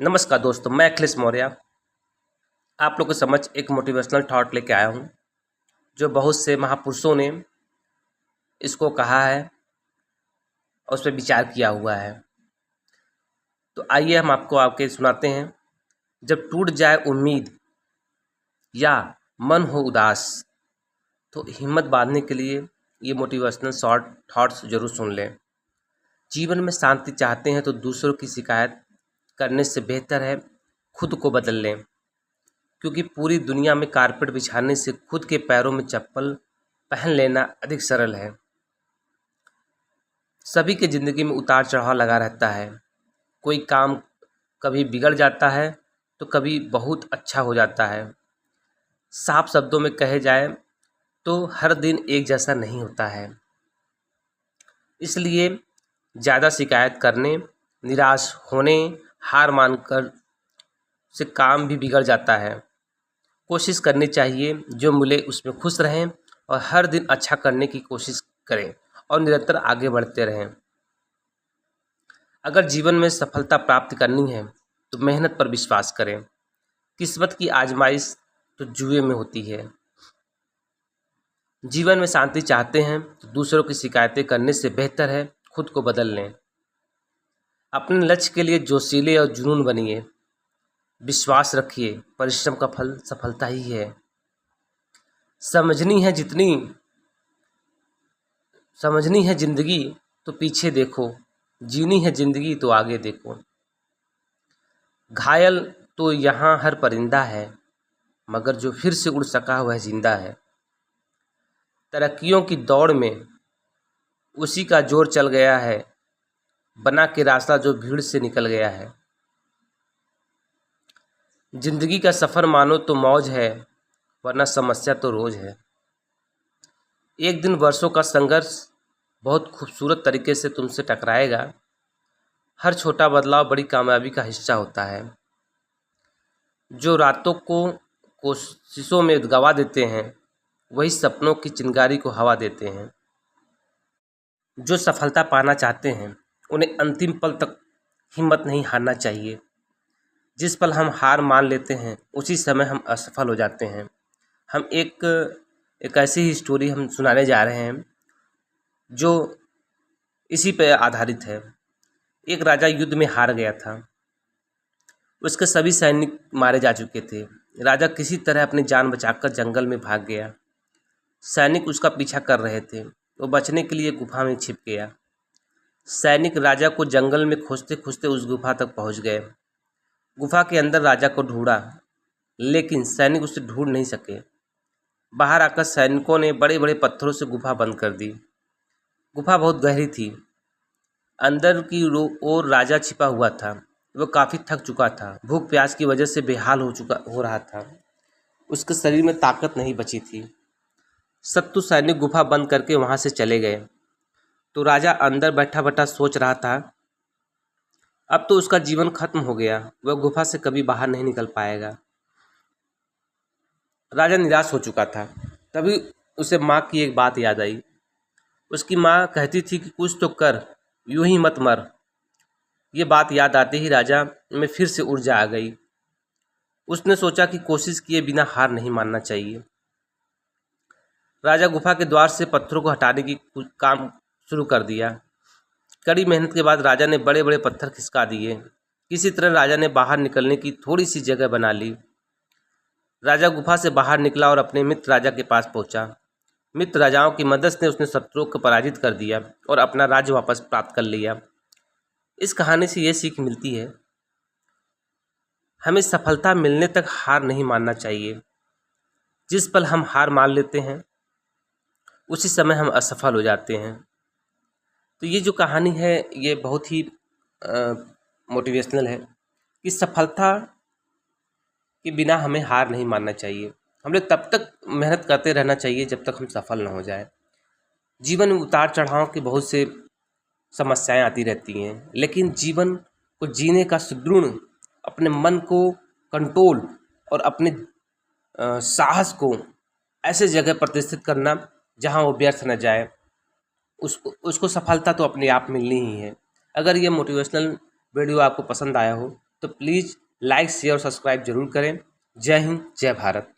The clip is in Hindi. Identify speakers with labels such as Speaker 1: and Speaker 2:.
Speaker 1: नमस्कार दोस्तों, मैं अखिलेश मौर्य आप लोग के समक्ष एक मोटिवेशनल थॉट लेके आया हूँ जो बहुत से महापुरुषों ने इसको कहा है और उस पर विचार किया हुआ है। तो आइए हम आपको आके सुनाते हैं। जब टूट जाए उम्मीद या मन हो उदास तो हिम्मत बांधने के लिए ये मोटिवेशनल शॉर्ट थॉट्स जरूर सुन लें। जीवन में शांति चाहते हैं तो दूसरों की शिकायत करने से बेहतर है खुद को बदल लें, क्योंकि पूरी दुनिया में कारपेट बिछाने से खुद के पैरों में चप्पल पहन लेना अधिक सरल है। सभी के ज़िंदगी में उतार चढ़ाव लगा रहता है। कोई काम कभी बिगड़ जाता है तो कभी बहुत अच्छा हो जाता है। साफ शब्दों में कहे जाए तो हर दिन एक जैसा नहीं होता है। इसलिए ज़्यादा शिकायत करने, निराश होने, हार मानकर से काम भी बिगड़ जाता है। कोशिश करनी चाहिए जो मिले उसमें खुश रहें और हर दिन अच्छा करने की कोशिश करें और निरंतर आगे बढ़ते रहें। अगर जीवन में सफलता प्राप्त करनी है तो मेहनत पर विश्वास करें। किस्मत की आजमाइश तो जुए में होती है। जीवन में शांति चाहते हैं तो दूसरों की शिकायतें करने से बेहतर है खुद को बदल लें। अपने लक्ष्य के लिए जोशीले और जुनून बनिए। विश्वास रखिए, परिश्रम का फल सफलता ही है। समझनी है जिंदगी तो पीछे देखो, जीनी है जिंदगी तो आगे देखो। घायल तो यहाँ हर परिंदा है, मगर जो फिर से उड़ सका वह जिंदा है। तरक्कियों की दौड़ में उसी का जोर चल गया है, बना के रास्ता जो भीड़ से निकल गया है। जिंदगी का सफ़र मानो तो मौज है, वरना समस्या तो रोज है। एक दिन वर्षों का संघर्ष बहुत खूबसूरत तरीके से तुमसे टकराएगा। हर छोटा बदलाव बड़ी कामयाबी का हिस्सा होता है। जो रातों को कोशिशों में गवा देते हैं वही सपनों की चिंगारी को हवा देते हैं। जो सफलता पाना चाहते हैं उन्हें अंतिम पल तक हिम्मत नहीं हारना चाहिए। जिस पल हम हार मान लेते हैं उसी समय हम असफल हो जाते हैं। हम एक ऐसी ही स्टोरी हम सुनाने जा रहे हैं जो इसी पर आधारित है। एक राजा युद्ध में हार गया था। उसके सभी सैनिक मारे जा चुके थे। राजा किसी तरह अपनी जान बचाकर जंगल में भाग गया। सैनिक उसका पीछा कर रहे थे। वो बचने के लिए गुफा में छिप गया। सैनिक राजा को जंगल में खोजते खोजते उस गुफा तक पहुंच गए। गुफा के अंदर राजा को ढूंढा, लेकिन सैनिक उसे ढूंढ नहीं सके। बाहर आकर सैनिकों ने बड़े बड़े पत्थरों से गुफा बंद कर दी। गुफा बहुत गहरी थी। अंदर की ओर राजा छिपा हुआ था। वह काफ़ी थक चुका था। भूख प्यास की वजह से बेहाल हो रहा था। उसके शरीर में ताकत नहीं बची थी। शत्रु सैनिक गुफा बंद करके वहां से चले गए तो राजा अंदर बैठा बैठा सोच रहा था, अब तो उसका जीवन खत्म हो गया। वह गुफा से कभी बाहर नहीं निकल पाएगा। राजा निराश हो चुका था। तभी उसे माँ की एक बात याद आई। उसकी माँ कहती थी कि कुछ तो कर, यूं ही मत मर। ये बात याद आते ही राजा में फिर से ऊर्जा आ गई। उसने सोचा कि कोशिश किए बिना हार नहीं मानना चाहिए। राजा गुफा के द्वार से पत्थरों को हटाने की काम शुरू कर दिया। कड़ी मेहनत के बाद राजा ने बड़े बड़े पत्थर खिसका दिए। किसी तरह राजा ने बाहर निकलने की थोड़ी सी जगह बना ली। राजा गुफा से बाहर निकला और अपने मित्र राजा के पास पहुंचा। मित्र राजाओं की मदद से उसने शत्रुओं को पराजित कर दिया और अपना राज्य वापस प्राप्त कर लिया। इस कहानी से ये सीख मिलती है, हमें सफलता मिलने तक हार नहीं मानना चाहिए। जिस पल हम हार मान लेते हैं उसी समय हम असफल हो जाते हैं। तो ये जो कहानी है ये बहुत ही मोटिवेशनल है कि सफलता के बिना हमें हार नहीं मानना चाहिए। हमें तब तक मेहनत करते रहना चाहिए जब तक हम सफल ना हो जाए। जीवन में उतार चढ़ाव की बहुत से समस्याएं आती रहती हैं, लेकिन जीवन को जीने का सुदृढ़, अपने मन को कंट्रोल और अपने साहस को ऐसे जगह प्रतिष्ठित करना जहां वो व्यर्थ न जाए, उसको सफलता तो अपने आप मिलनी ही है। अगर ये मोटिवेशनल वीडियो आपको पसंद आया हो तो प्लीज़ लाइक शेयर और सब्सक्राइब जरूर करें। जय हिंद, जय भारत।